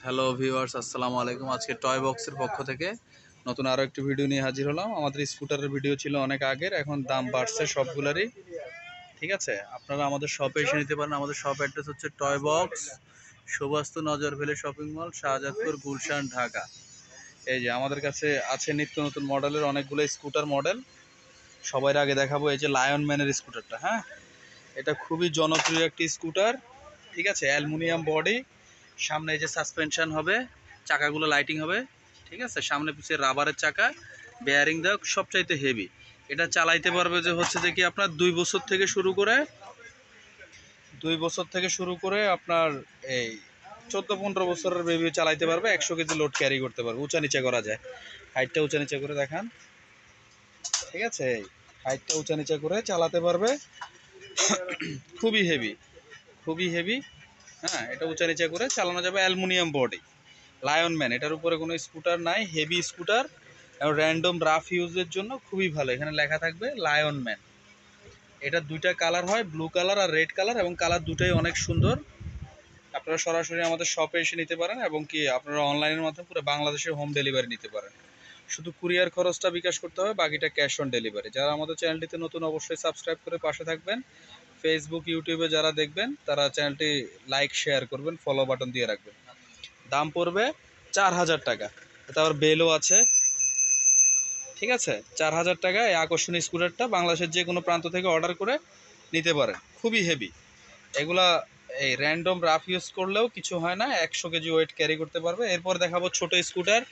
Hello viewers, আসসালামু আলাইকুম। আজকে টয় বক্সের পক্ষ থেকে নতুন আরও একটি ভিডিও নিয়ে হাজির হলাম। আমাদের স্কুটারের ভিডিও ছিল অনেক আগের, এখন দাম বাড়ছে সবগুলারই। ঠিক আছে, আপনারা আমাদের শপে এসে নিতে পারেন। আমাদের শপ অ্যাড্রেস হচ্ছে toy box, Subastu Nazar valley shopping mall, Shahjadpur, Gulshan, Dhaka. এই যে আমাদের কাছে আছে নিত্য নতুন মডেলের অনেকগুলো স্কুটার মডেল। সবার আগে দেখাবো এই যে লায়ন ম্যানের স্কুটারটা। হ্যাঁ, এটা খুবই জনপ্রিয় একটি স্কুটার। ঠিক আছে, অ্যালুমিনিয়াম বডি, সামনে এই যে সাসপেনশন হবে, চাকাগুলো লাইটিং হবে। ঠিক আছে, সামনে পিছিয়ে রাবারের চাকা, বেয়ারিং দেওয়া, সবচাইতে হেভি। এটা চালাইতে পারবে যে হচ্ছে যে কি আপনার 2 বছর থেকে শুরু করে 2 বছর থেকে শুরু করে আপনার এই 14-15 বছরের বেবি চালাইতে পারবে। 100 কেজি লোড ক্যারি করতে পারবে, উঁচা নিচা করা যায়। হাইটটা উঁচা নিচা করে দেখান। ঠিক আছে, এই হাইটটা উঁচা নিচা করে চালাতে পারবে। খুবই হেভি, খুবই হেভি। হ্যাঁ, এটা উঁচা নিচা করে চালানো যাবে। অ্যালুমিনিয়াম বডি, লায়ন ম্যান, এটার উপরে কোনো স্কুটার নাই, হেভি স্কুটার এবং র্যান্ডম রাফ ইউজের জন্য খুবই ভালো। এখানে লেখা থাকবে লায়ন ম্যান। এটা দুইটা কালার হয়, ব্লু কালার আর রেড কালার, এবং কালার দুটোই অনেক সুন্দর। আপনারা সরাসরি আমাদের শপে এসে নিতে পারেন, এবং কি আপনারা অনলাইনের মাধ্যমে পুরো বাংলাদেশে হোম ডেলিভারি নিতে পারেন। শুধু কুরিয়ার খরচটা বিকাশ করতে হবে, বাকিটা ক্যাশ অন ডেলিভারি। যারা আমাদের চ্যানেলটিতে নতুন, অবশ্যই সাবস্ক্রাইব করে পাশে থাকবেন। ফেসবুক, ইউটিউবে যারা দেখবেন তারা চ্যানেলটি লাইক শেয়ার করবেন, ফলো বাটন দিয়ে রাখবেন। দাম পড়বে 4000 টাকা। এটা আবার বেলও আছে। ঠিক আছে, 4000 টাকা এই আকর্ষণীয় স্কুটারটা বাংলাদেশের যে কোনো প্রান্ত থেকে অর্ডার করে নিতে পারেন। খুবই হেভি এগুলা। এই র্যান্ডম রাফ ইউজ করলেও কিছু হয় না, 100 কেজি ওয়েট ক্যারি করতে পারবে। এরপর দেখাবো ছোট স্কুটার,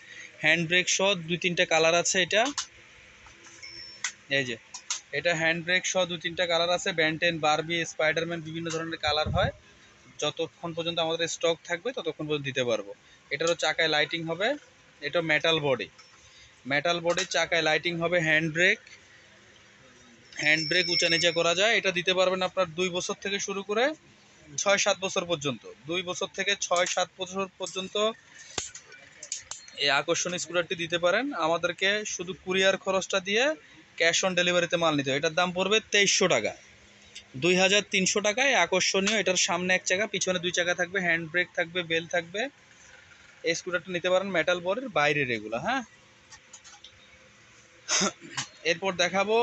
হ্যান্ড ব্রেক সহ 2-3টা কালার আছে। এটা এই যে, এটা হ্যান্ড ব্রেক সহ 2-3টা কালার আছে। ব্যান্টেন, বারবি, স্পাইডারম্যান, বিভিন্ন ধরনের কালার হয়। যতক্ষণ পর্যন্ত আমাদের স্টক থাকবে ততক্ষণ পর্যন্ত দিতে পারবো। এটারও চাকায় লাইটিং হবে। এটা মেটাল বডি, মেটাল বডির চাকায় লাইটিং হবে। হ্যান্ড ব্রেক উঁচা নিচা করা যায়। এটা দিতে পারবেন আপনার 2 বছর থেকে শুরু করে 6-7 বছর পর্যন্ত। 2 বছর থেকে 6-7 বছর পর্যন্ত এই আকর্ষণীয় স্কুটারটি দিতে পারেন। আমাদেরকে শুধু কুরিয়ার খরচটা দিয়ে ক্যাশ অন ডেলিভারিতে মাল নিতে হবে। এটার দাম পড়বে 2300 টাকা, 2300 টাকায় আকর্ষণীয়। এটার সামনে এক চাকা, পিছনে 2 চাকা থাকবে, হ্যান্ড ব্রেক থাকবে, বেল থাকবে। এই স্কুটারটা নিতে পারেন মেটাল বডির, বাইরের এগুলো। হ্যাঁ, এরপর দেখাবো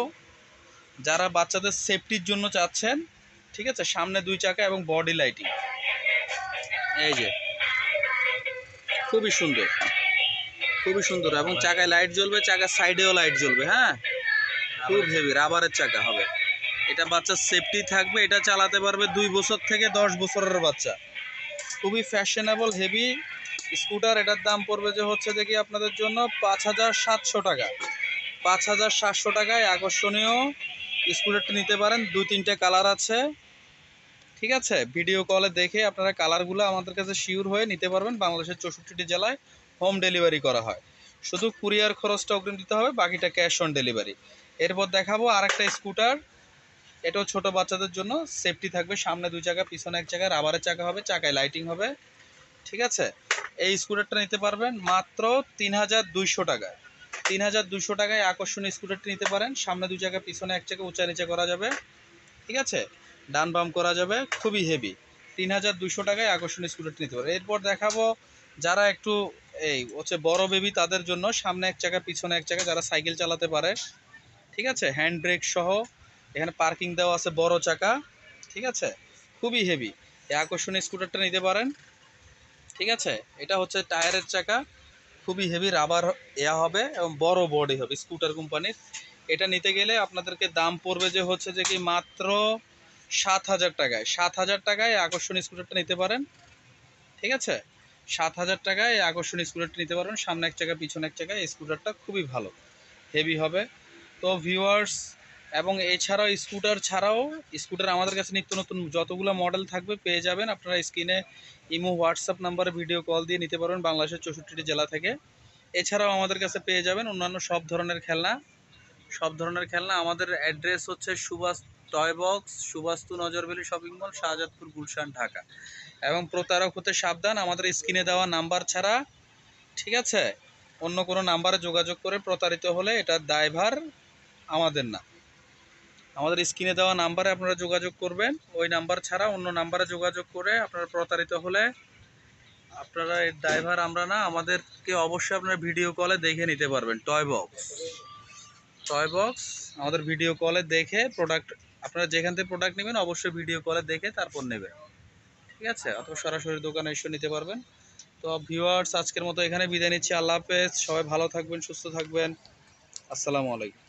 যারা বাচ্চাদের সেফটির জন্য চাচ্ছেন। ঠিক আছে, সামনে 2 চাকা এবং বডি লাইটিং। এই যে, খুবই সুন্দর, খুবই সুন্দর, এবং চাকায় লাইট জ্বলবে, চাকার সাইডেও লাইট জ্বলবে। হ্যাঁ, খুব হেভি রাবারের চাকা হবে। এটা বাচ্চার সেফটি থাকবে। এটা চালাতে পারবে 2 বছর থেকে 10 বছরের বাচ্চা। খুবই ফ্যাশনেবল হেভি স্কুটার। এটার দাম পড়বে যে হচ্ছে দেখি আপনাদের জন্য 5700 টাকা। 5700 টাকায় আকর্ষণীয় স্কুটারটি নিতে পারেন। 2-3টে কালার আছে। ঠিক আছে, ভিডিও কলে দেখে আপনারা কালারগুলো আমাদের কাছে শিওর হয়ে নিতে পারবেন। বাংলাদেশের 64টি জেলায় হোম ডেলিভারি করা হয়। শুধু কুরিয়ার খরচটা অগ্রিম দিতে হবে, বাকিটা ক্যাশ অন ডেলিভারি। এরপর দেখাবো আরেকটা স্কুটার। এটাও ছোট বাচ্চাদের জন্য, সেফটি থাকবে। সামনে 2 চাকা, পিছনে 1 চাকা, রাবারের চাকা হবে, চাকায় লাইটিং হবে। ঠিক আছে, এই স্কুটারটা নিতে পারবেন মাত্র 3200 টাকায়। 3200 টাকায় আকর্ষণীয় স্কুটারটি নিতে পারেন। সামনে 2 চাকা, পিছনে 1 চাকা, উঁচা নিচা করা যাবে। ঠিক আছে, ডান বাম করা যাবে, খুবই হেভি। 3200 টাকায় আকর্ষণীয় স্কুটারটি নিতে পারে। এরপর দেখাবো যারা একটু এই হচ্ছে বড় বেবি, তাদের জন্য সামনে 1 চাকা, পিছনে 1 চাকা, যারা সাইকেল চালাতে পারে। ঠিক আছে, হ্যান্ড ব্রেক সহ, এখানে পার্কিং দেওয়া আছে, বড় চাকা। ঠিক আছে, খুবই হেভি। এই আকর্ষণীয় স্কুটারটা নিতে পারেন। ঠিক আছে, এটা হচ্ছে টায়ারের চাকা, খুবই হেভি, রাবার হবে এবং বড় বডি হবে, স্কুটার কোম্পানির। এটা নিতে গেলে আপনাদেরকে দাম পড়বে যে হচ্ছে যে কি মাত্র 7000 টাকায়। 7000 টাকায় আকর্ষণীয় স্কুটারটা নিতে পারেন। ঠিক আছে, 7000 টাকায় এই আকর্ষণীয় স্কুটারটা নিতে পারেন। সামনে 1 চাকা, পিছনে 1 চাকা। এই স্কুটারটা খুবই ভালো, হেভি হবে। তো ভিউয়ার্স, এবং এছাড়াও স্কুটার ছাড়াও, স্কুটার আমাদের কাছে নিত্য নতুন যতগুলো মডেল থাকবে পেয়ে যাবেন। আপনারা স্ক্রিনে ইমো, হোয়াটসঅ্যাপ নাম্বারে ভিডিও কল দিয়ে নিতে পারবেন বাংলাদেশের 64টি জেলা থেকে। এছাড়াও আমাদের কাছে পেয়ে যাবেন অন্যান্য সব ধরনের খেলনা। সব ধরনের খেলনা। আমাদের অ্যাড্রেস হচ্ছে Subhash toy box, Subastu Nazar valley shopping mall, Shahjadpur, Gulshan, Dhaka. এবং প্রতারক হতে সাবধান। আমাদের স্ক্রিনে দেওয়া নাম্বার ছাড়া, ঠিক আছে, অন্য কোনো নাম্বারে যোগাযোগ করে প্রতারিত হলে এটার দায়ভার আমাদের না। আমাদের স্ক্রিনে দেওয়া নাম্বারে আপনারা যোগাযোগ করবেন। ওই নাম্বার ছাড়া অন্য নাম্বারে যোগাযোগ করে আপনারা প্রতারিত হলে আপনারা এই ড্রাইভার আমরা না, আমাদেরকে অবশ্যই আপনারা ভিডিও কলে দেখে নিতে পারবেন। টয় বক্স আমাদের ভিডিও কলে দেখে প্রোডাক্ট, আপনারা যেখান থেকে প্রোডাক্ট নেবেন অবশ্যই ভিডিও কলে দেখে তারপর নেবেন, ঠিক আছে? অথবা সরাসরি দোকানে এসে নিতে পারবেন। তো ভিউয়ার্স, আজকের মতো এখানে বিদায় নিচ্ছি। আল্লাহ হাফেজ। সবাই ভালো থাকবেন, সুস্থ থাকবেন। আসসালামু আলাইকুম।